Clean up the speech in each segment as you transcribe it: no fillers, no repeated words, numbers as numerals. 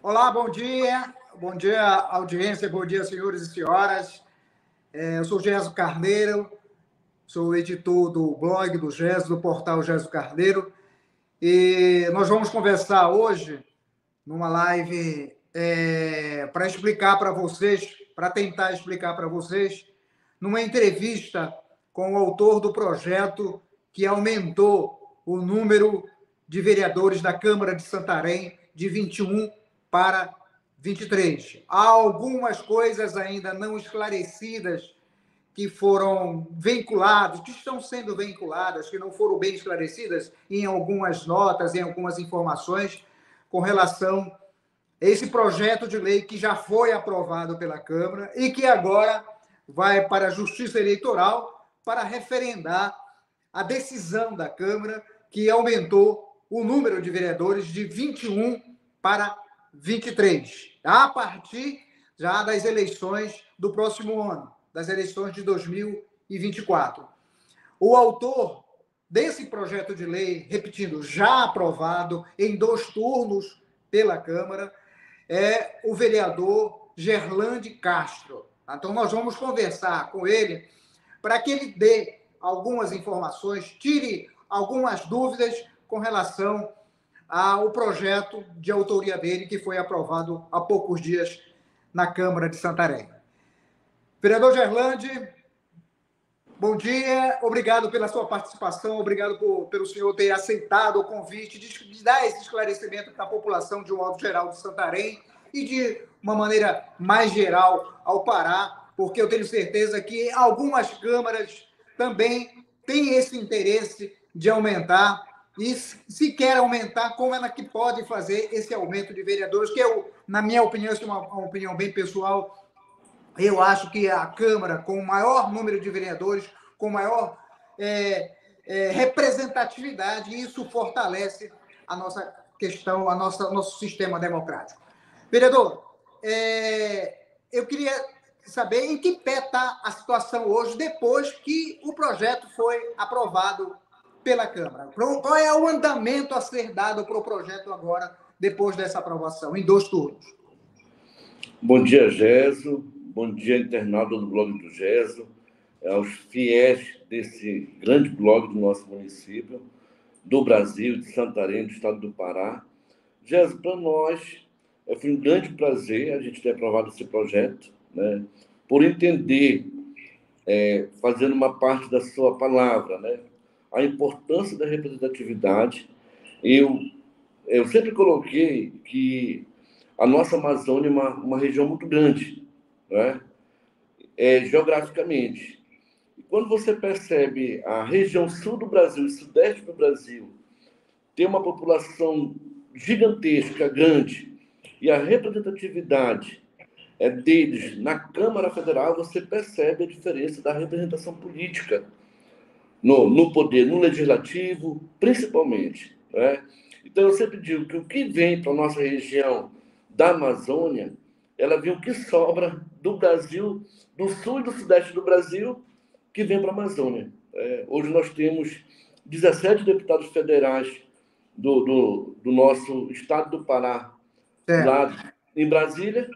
Olá, bom dia, audiência, bom dia, senhores e senhoras. Eu sou Geso Carneiro, sou editor do blog do Geso, do portal Geso Carneiro, e nós vamos conversar hoje numa live para explicar para vocês, para tentar explicar para vocês, numa entrevista com o autor do projeto que aumentou o número de vereadores da Câmara de Santarém de 21 para 23. Há algumas coisas ainda não esclarecidas que foram vinculadas, que estão sendo vinculadas, que não foram bem esclarecidas em algumas notas, em algumas informações com relação a esse projeto de lei que já foi aprovado pela Câmara e que agora vai para a Justiça Eleitoral para referendar a decisão da Câmara que aumentou o número de vereadores de 21 para 23, a partir já das eleições do próximo ano, das eleições de 2024. O autor desse projeto de lei, repetindo, já aprovado em 2 turnos pela Câmara, é o vereador Gerlande Castro. Então, nós vamos conversar com ele para que ele dê algumas informações, tire algumas dúvidas com relação ao projeto de autoria dele, que foi aprovado há poucos dias na Câmara de Santarém. Vereador Gerlande, bom dia, obrigado pela sua participação, obrigado pelo senhor ter aceitado o convite de dar esse esclarecimento para a população de um modo geral de Santarém e de uma maneira mais geral ao Pará, porque eu tenho certeza que algumas câmaras também têm esse interesse de aumentar. E se quer aumentar, como ela que pode fazer esse aumento de vereadores, que eu, na minha opinião, isso é uma opinião bem pessoal, eu acho que a Câmara, com o maior número de vereadores, com maior representatividade, isso fortalece a nossa questão, nosso sistema democrático. Vereador, eu queria saber em que pé está a situação hoje, depois que o projeto foi aprovado pela Câmara. Qual é o andamento a ser dado para o projeto agora, depois dessa aprovação, em 2 turnos? Bom dia, Geso. Bom dia, internauta do blog do Geso, aos fiéis desse grande blog do nosso município, do Brasil, de Santarém, do estado do Pará. Geso, para nós, foi um grande prazer a gente ter aprovado esse projeto, né? Por entender, fazendo uma parte da sua palavra, né? A importância da representatividade. Eu sempre coloquei que a nossa Amazônia é uma região muito grande, né? Geograficamente. E quando você percebe a região sul do Brasil e sudeste do Brasil ter uma população gigantesca, grande, e a representatividade deles na Câmara Federal, você percebe a diferença da representação política no poder, no legislativo, principalmente, né? Então, eu sempre digo que o que vem para a nossa região da Amazônia, ela vem o que sobra do Brasil, do sul e do sudeste do Brasil, que vem para a Amazônia. Hoje nós temos 17 deputados federais do nosso estado do Pará, lá em Brasília.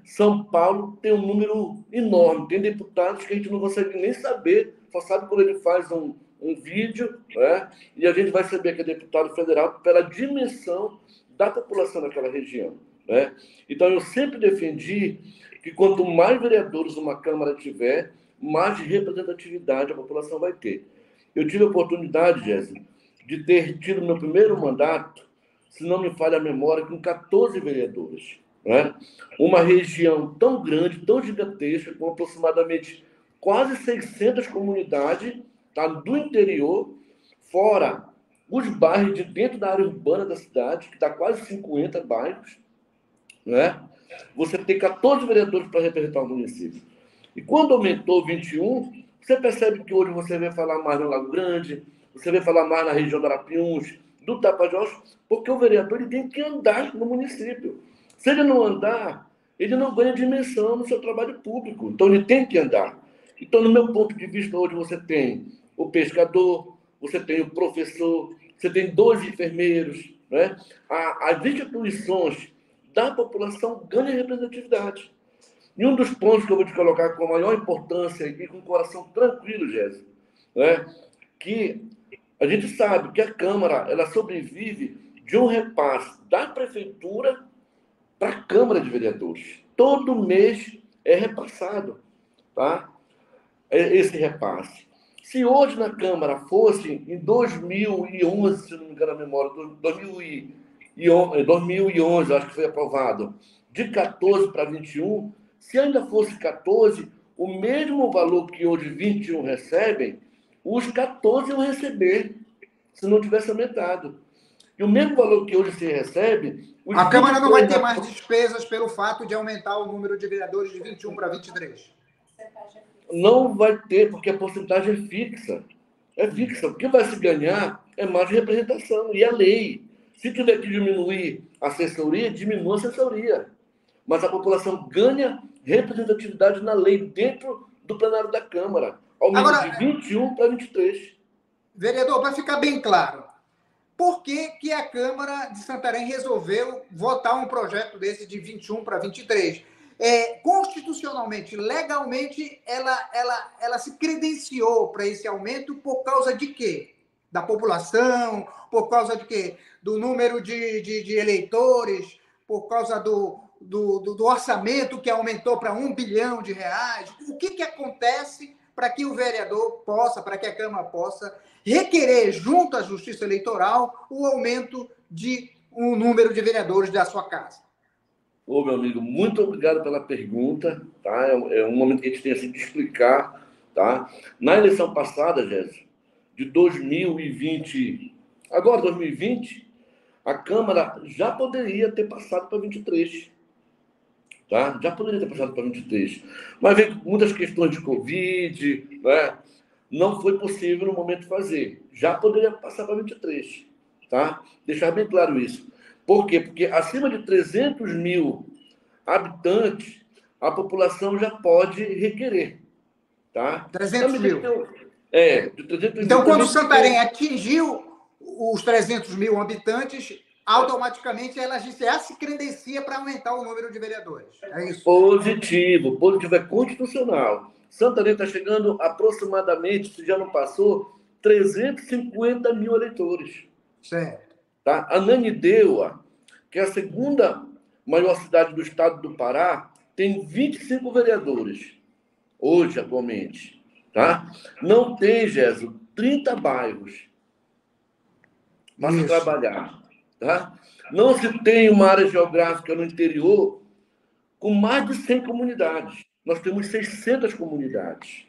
São Paulo tem um número enorme, tem deputados que a gente não consegue nem saber, só sabe quando ele faz um vídeo, né? E a gente vai saber que é deputado federal pela dimensão da população daquela região, né? Então, eu sempre defendi que quanto mais vereadores uma Câmara tiver, mais representatividade a população vai ter. Eu tive a oportunidade, Jéssica, de ter tido meu primeiro mandato, se não me falha a memória, com 14 vereadores, né? Uma região tão grande, tão gigantesca, com aproximadamente quase 600 comunidades, tá, do interior, fora os bairros de dentro da área urbana da cidade, que está quase 50 bairros, né? Você tem 14 vereadores para representar o município. E quando aumentou 21, você percebe que hoje você vê falar mais no Lago Grande, você vê falar mais na região do Arapiuns, do Tapajós, porque o vereador ele tem que andar no município. Se ele não andar, ele não ganha dimensão no seu trabalho público. Então, ele tem que andar. Então, no meu ponto de vista, hoje você tem o pescador, você tem o professor, você tem 2 enfermeiros, né? As instituições da população ganha representatividade. E um dos pontos que eu vou te colocar com a maior importância e com o coração tranquilo, Jéssica, né, que a gente sabe que a Câmara ela sobrevive de um repasse da Prefeitura para a Câmara de Vereadores. Todo mês é repassado, tá? Esse repasse. Se hoje na Câmara fosse, em 2011, se não me engano a memória, 2011, acho que foi aprovado, de 14 para 21, se ainda fosse 14, o mesmo valor que hoje 21 recebem, os 14 iam receber, se não tivesse aumentado. E o mesmo valor que hoje se recebe... A Câmara não vai ter mais despesas pelo fato de aumentar o número de vereadores de 21 para 23. Não vai ter, porque a porcentagem é fixa. É fixa. O que vai se ganhar é mais representação. E a lei. Se tiver que diminuir a assessoria, diminua a assessoria. Mas a população ganha representatividade na lei dentro do plenário da Câmara. Aumenta agora, de 21 para 23. Vereador, para ficar bem claro, por que a Câmara de Santarém resolveu votar um projeto desse de 21 para 23? Constitucionalmente, legalmente, ela se credenciou para esse aumento por causa de quê? Da população? Por causa de quê? Do número de eleitores? Por causa do orçamento que aumentou para R$1 bilhão? O que acontece para que o vereador possa, para que a Câmara possa requerer junto à Justiça Eleitoral o aumento de um número de vereadores da sua casa? Ô, meu amigo, muito obrigado pela pergunta, tá? É um momento que a gente tem assim, de explicar, tá? Na eleição passada, Jéssica, de 2020, agora 2020, a Câmara já poderia ter passado para 23, tá? Já poderia ter passado para 23. Mas veio muitas questões de Covid, né? Não foi possível no momento fazer. Já poderia passar para 23, tá? Deixar bem claro isso. Por quê? Porque acima de 300 mil habitantes, a população já pode requerer. Tá? 300 mil. De 300 então, mil, quando o Santarém atingiu os 300 mil habitantes, automaticamente ela já se credencia para aumentar o número de vereadores. É isso? Positivo é constitucional. Santarém está chegando aproximadamente, se já não passou, 350 mil eleitores. Certo. Tá? Ananindeua, que é a segunda maior cidade do estado do Pará, tem 25 vereadores, hoje, atualmente. Tá? Não tem, Jéssica, 30 bairros para se trabalhar. Tá? Não se tem uma área geográfica no interior com mais de 100 comunidades. Nós temos 600 comunidades.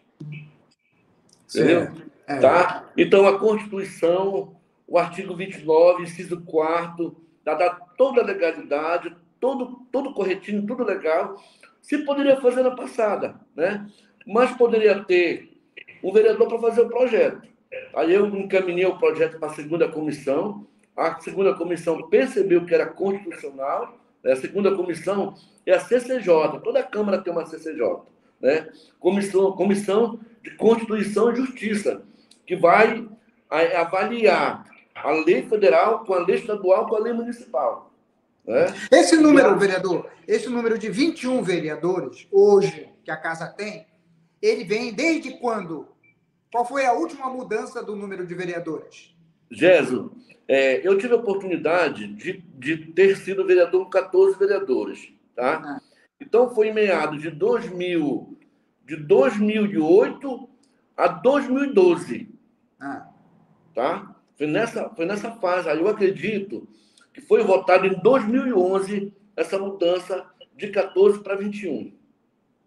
Entendeu? Tá? Então, a Constituição... O artigo 29, inciso 4º, dá toda a legalidade, todo corretinho, tudo legal. Se poderia fazer na passada, né? Mas poderia ter um vereador para fazer o projeto. Aí eu encaminhei o projeto para a segunda comissão. A segunda comissão percebeu que era constitucional. A segunda comissão é a CCJ. Toda a Câmara tem uma CCJ, né? Comissão de Constituição e Justiça, que vai avaliar a lei federal com a lei estadual com a lei municipal. Né? Esse número, vereador, esse número de 21 vereadores, hoje, que a casa tem, ele vem desde quando? Qual foi a última mudança do número de vereadores? Jéssica, eu tive a oportunidade de ter sido vereador com 14 vereadores. Tá? Então, foi em meados de 2008 a 2012. Tá? Foi nessa fase. Aí eu acredito que foi votado em 2011 essa mudança de 14 para 21.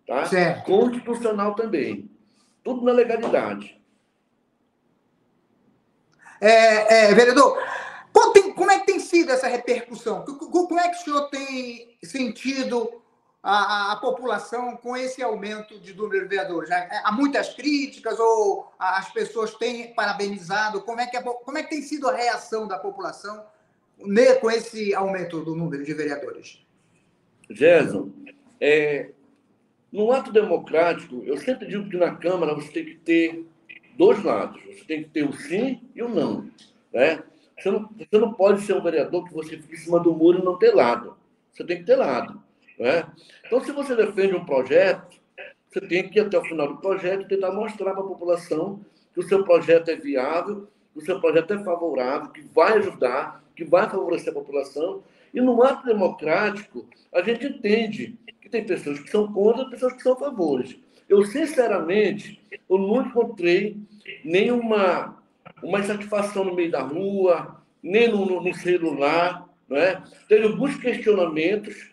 Tá? Certo. Constitucional também. Tudo na legalidade. Vereador, como é que tem sido essa repercussão? Como é que o senhor tem sentido a população com esse aumento de número de vereadores? Há muitas críticas ou as pessoas têm parabenizado? Como é que tem sido a reação da população com esse aumento do número de vereadores? Gerson, no ato democrático, eu sempre digo que na Câmara você tem que ter dois lados. Você tem que ter o sim e o não. Né? Você não pode ser um vereador que você fique em cima do muro e não ter lado. você tem que ter lado. Né? Então, se você defende um projeto, você tem que ir até o final do projeto e tentar mostrar para a população que o seu projeto é viável, que o seu projeto é favorável, que vai ajudar, que vai favorecer a população. E no ato democrático, a gente entende que tem pessoas que são contra e pessoas que são a favor. Eu, sinceramente, eu não encontrei nenhuma insatisfação no meio da rua, nem no celular. Né? Teve alguns questionamentos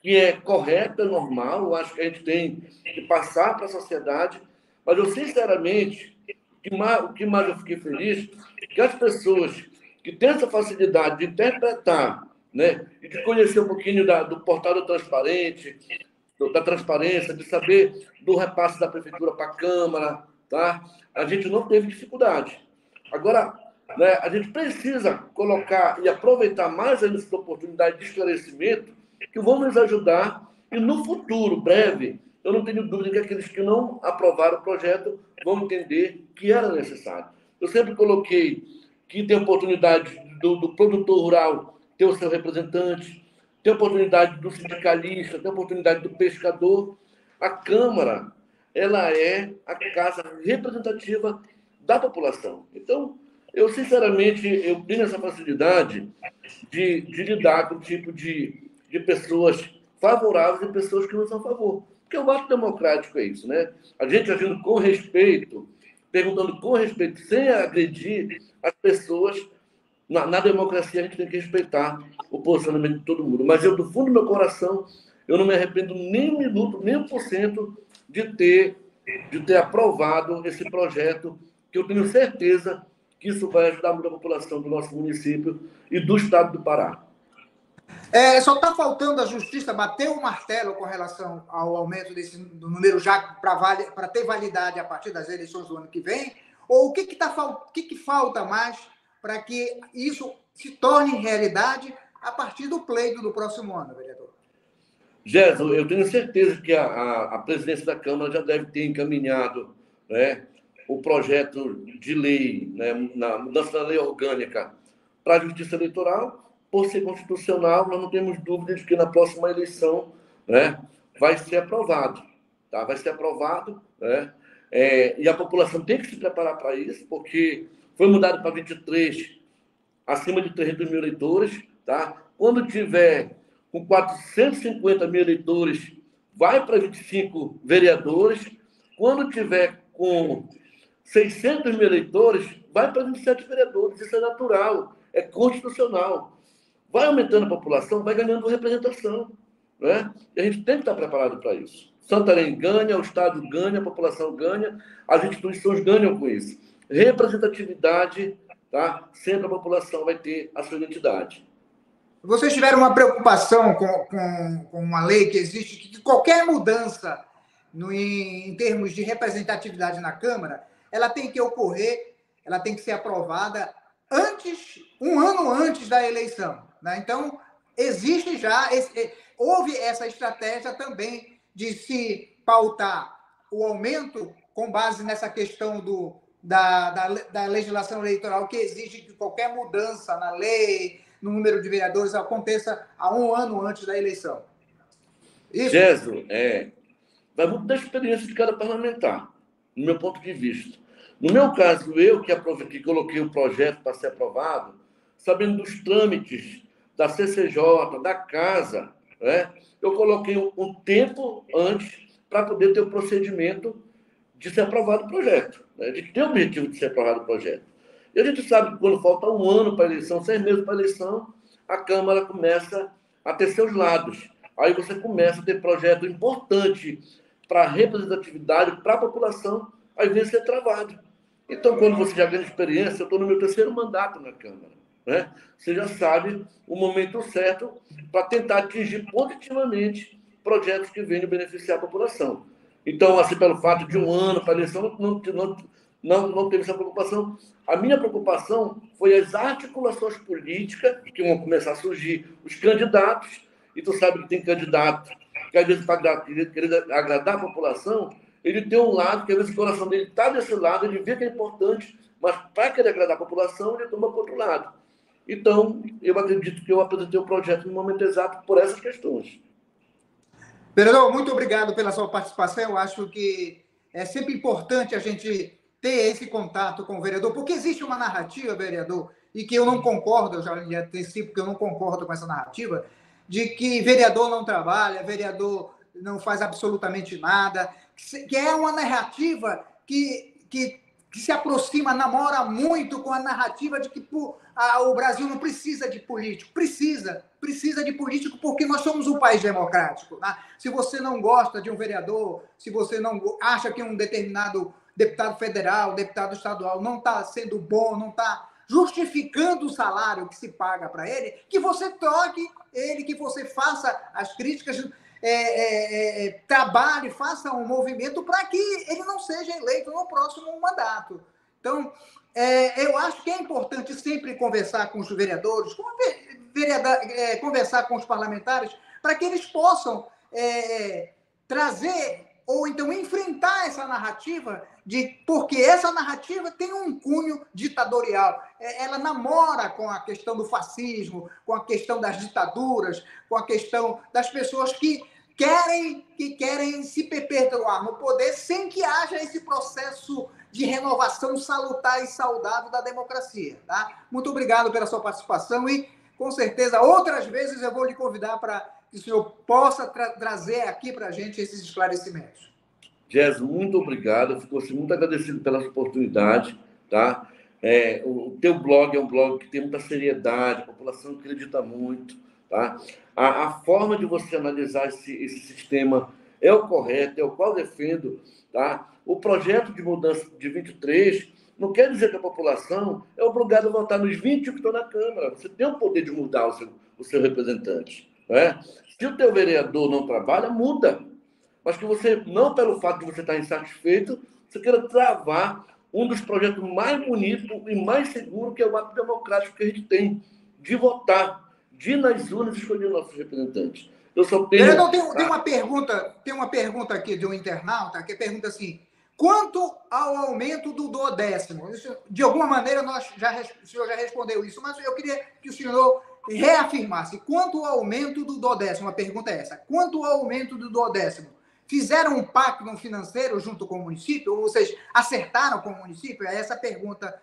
que é correto, é normal, eu acho que a gente tem que passar para a sociedade, mas eu, sinceramente, o que mais eu fiquei feliz é que as pessoas que têm essa facilidade de interpretar, né, e de conhecer um pouquinho do portal do Transparente, da transparência, de saber do repasse da prefeitura para a Câmara, tá? A gente não teve dificuldade. Agora, né, a gente precisa colocar e aproveitar mais ainda essa oportunidade de esclarecimento que vão nos ajudar e no futuro, breve, eu não tenho dúvida que aqueles que não aprovaram o projeto vão entender que era necessário. Eu sempre coloquei que tem oportunidade do produtor rural ter o seu representante, tem oportunidade do sindicalista, tem oportunidade do pescador. A Câmara, ela é a casa representativa da população. Então, eu, sinceramente, eu tenho essa facilidade de lidar com o tipo de pessoas favoráveis e pessoas que não são a favor. Porque o ato democrático é isso, né? A gente agindo com respeito, perguntando com respeito, sem agredir as pessoas. Na democracia, a gente tem que respeitar o posicionamento de todo mundo. Mas eu, do fundo do meu coração, eu não me arrependo nem um minuto, nem 1% de ter aprovado esse projeto, que eu tenho certeza que isso vai ajudar muito a população do nosso município e do estado do Pará. Só está faltando a Justiça bater o martelo com relação ao aumento do número já para ter validade a partir das eleições do ano que vem? Ou o que falta mais para que isso se torne realidade a partir do pleito do próximo ano, vereador? Gerson, eu tenho certeza que a presidência da Câmara já deve ter encaminhado, né, o projeto de lei, né, na mudança da lei orgânica para a Justiça Eleitoral. Por ser constitucional, nós não temos dúvida de que na próxima eleição, né, vai ser aprovado. Tá? Vai ser aprovado, né? E a população tem que se preparar para isso, porque foi mudado para 23, acima de 300 mil eleitores. Tá? Quando tiver com 450 mil eleitores, vai para 25 vereadores. Quando tiver com 600 mil eleitores, vai para 27 vereadores. Isso é natural, é constitucional. Vai aumentando a população, vai ganhando representação. Né? E a gente tem que estar preparado para isso. Santarém ganha, o Estado ganha, a população ganha, as instituições ganham com isso. Representatividade, tá? Sempre a população vai ter a sua identidade. Vocês tiveram uma preocupação com uma lei que existe, que qualquer mudança em termos de representatividade na Câmara, ela tem que ocorrer, ela tem que ser aprovada um ano antes da eleição. Né? Então, existe já, houve essa estratégia também de se pautar o aumento com base nessa questão da legislação eleitoral que exige que qualquer mudança na lei, no número de vereadores, aconteça a um ano antes da eleição. Gerson, vai muito da experiência de cada parlamentar, no meu ponto de vista. No meu caso, eu que coloquei o projeto para ser aprovado, sabendo dos trâmites da CCJ, da Casa, né, eu coloquei um tempo antes para poder ter o procedimento de ser aprovado o projeto, né, de ter o objetivo de ser aprovado o projeto. E a gente sabe que quando falta um ano para a eleição, 6 meses para a eleição, a Câmara começa a ter seus lados. Aí você começa a ter projeto importante para a representatividade, para a população, às vezes ser travado. Então, quando você já ganha experiência, eu estou no meu 3º mandato na Câmara, né? Você já sabe o momento certo para tentar atingir positivamente projetos que venham beneficiar a população. Então, assim, pelo fato de um ano para a eleição, não teve essa preocupação. A minha preocupação foi as articulações políticas que vão começar a surgir, os candidatos, e tu sabe que tem candidato que, às vezes, para querer agradar a população, ele tem um lado, que às vezes o coração dele está desse lado, ele vê que é importante, mas para querer agradar a população, ele toma para o outro lado. Então, eu acredito que eu apresentei o projeto no momento exato por essas questões. Vereador, muito obrigado pela sua participação. Eu acho que é sempre importante a gente ter esse contato com o vereador, porque existe uma narrativa, vereador, e que eu não concordo, eu já lhe antecipo que eu não concordo com essa narrativa, de que vereador não trabalha, vereador não faz absolutamente nada, que é uma narrativa que se aproxima, namora muito com a narrativa de que o Brasil não precisa de político. Precisa de político porque nós somos um país democrático. Né? Se você não gosta de um vereador, se você não acha que um determinado deputado federal, deputado estadual não está sendo bom, não está justificando o salário que se paga para ele, que você troque ele, que você faça as críticas, trabalhe, faça um movimento para que ele não seja eleito no próximo mandato. Então, eu acho que é importante sempre conversar com os vereadores, conversar com os parlamentares, para que eles possam trazer ou então enfrentar essa narrativa, porque essa narrativa tem um cunho ditatorial. Ela namora com a questão do fascismo, com a questão das ditaduras, com a questão das pessoas que querem se perpetuar no poder sem que haja esse processo de renovação salutar e saudável da democracia. Tá? Muito obrigado pela sua participação e, com certeza, outras vezes eu vou lhe convidar para que o senhor possa trazer aqui para a gente esses esclarecimentos. Jess, muito obrigado. Eu fico assim, muito agradecido pela oportunidade. Tá? O teu blog é um blog que tem muita seriedade, a população acredita muito. Tá? A forma de você analisar esse sistema é o correto, é o qual defendo. Tá? O projeto de mudança de 23 não quer dizer que a população é obrigada a votar nos 21 que estão na Câmara. Você tem o poder de mudar o seu representante. Né? Se o teu vereador não trabalha, muda. Mas que você, não pelo fato de você estar insatisfeito, você queira travar um dos projetos mais bonitos e mais seguros, que é o ato democrático que a gente tem, de votar, de ir nas urnas escolher nossos representantes. Eu só tenho... Vereador, tem uma pergunta aqui de um internauta, que pergunta assim, quanto ao aumento do duodécimo? Isso, de alguma maneira, o senhor já respondeu isso, mas eu queria que o senhor reafirmasse. Quanto ao aumento do duodécimo? A pergunta é essa. Quanto ao aumento do duodécimo? Fizeram um pacto financeiro junto com o município? Ou vocês acertaram com o município? É essa a pergunta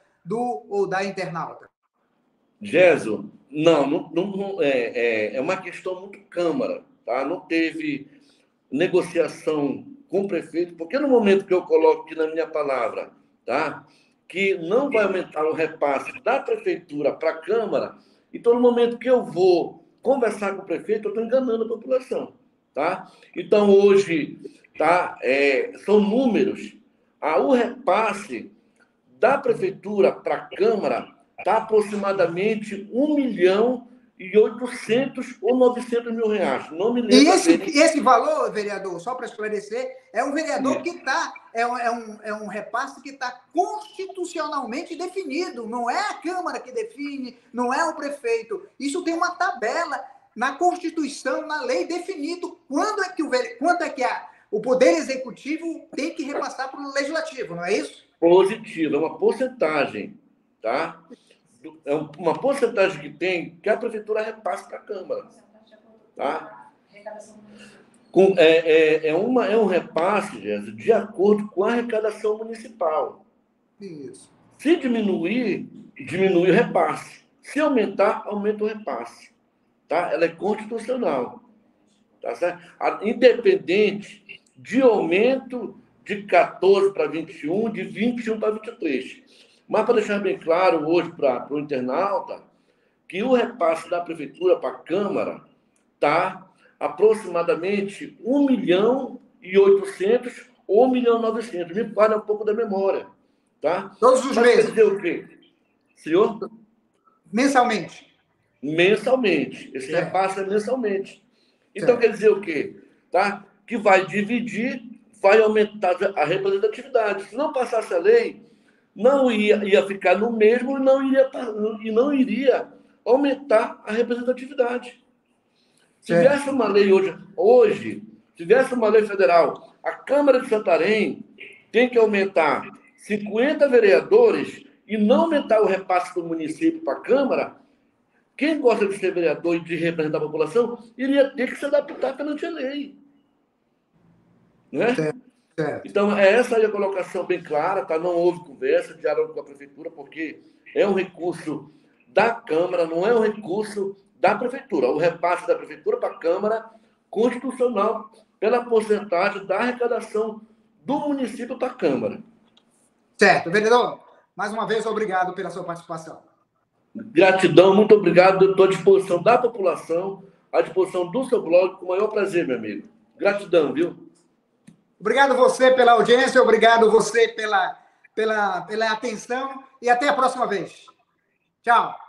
da internauta. Gesso, não é uma questão muito Câmara. Tá? Não teve negociação com o prefeito, porque no momento que eu coloco aqui na minha palavra, tá? Que não vai aumentar o repasse da prefeitura para a Câmara, então no momento que eu vou conversar com o prefeito, eu estou enganando a população. Tá? Então, hoje, tá, são números. O repasse da prefeitura para a Câmara está aproximadamente 1.800.000 ou 900.000 reais. Não me lembro. E esse valor, vereador, só para esclarecer, é um vereador que está... É um repasse que está constitucionalmente definido. Não é a Câmara que define, não é o prefeito. Isso tem uma tabela na Constituição, na lei, definido quanto é que o Poder Executivo tem que repassar para o Legislativo, não é isso? Positivo, é uma porcentagem, tá? É uma porcentagem que a Prefeitura repassa para a Câmara. Tá? É um repasse, Jéssica, de acordo com a arrecadação municipal. Isso. Se diminuir, diminui o repasse. Se aumentar, aumenta o repasse. Tá? Ela é constitucional. Tá certo? Independente de aumento de 14 para 21, de 21 para 23. Mas para deixar bem claro hoje para o internauta, que o repasse da Prefeitura para a Câmara está aproximadamente 1.800.000 ou 1.900.000. Me falha um pouco da memória. Tá? Todos os meses. Quer dizer o quê? Senhor? Mensalmente. Mensalmente. Esse repasse é mensalmente. Então, quer dizer o quê? Tá? Que vai dividir, vai aumentar a representatividade. Se não passasse a lei, não ia ficar no mesmo e não iria aumentar a representatividade. Se tivesse uma lei hoje, se tivesse uma lei federal, a Câmara de Santarém tem que aumentar 50 vereadores e não aumentar o repasse do município para a Câmara, Quem gosta de ser vereador e de representar a população iria ter que se adaptar perante a lei. Né? Certo, certo. Então, é essa aí a colocação bem clara, tá? Não houve conversa, diálogo com a prefeitura, porque é um recurso da Câmara, não é um recurso da prefeitura. O repasse da prefeitura para a Câmara constitucional pela porcentagem da arrecadação do município para a Câmara. Certo. Vereador, mais uma vez, obrigado pela sua participação. Gratidão, muito obrigado. Eu estou à disposição da população, à disposição do seu blog, com o maior prazer, meu amigo. Gratidão, viu? Obrigado você pela audiência, obrigado você pela atenção e até a próxima vez. Tchau.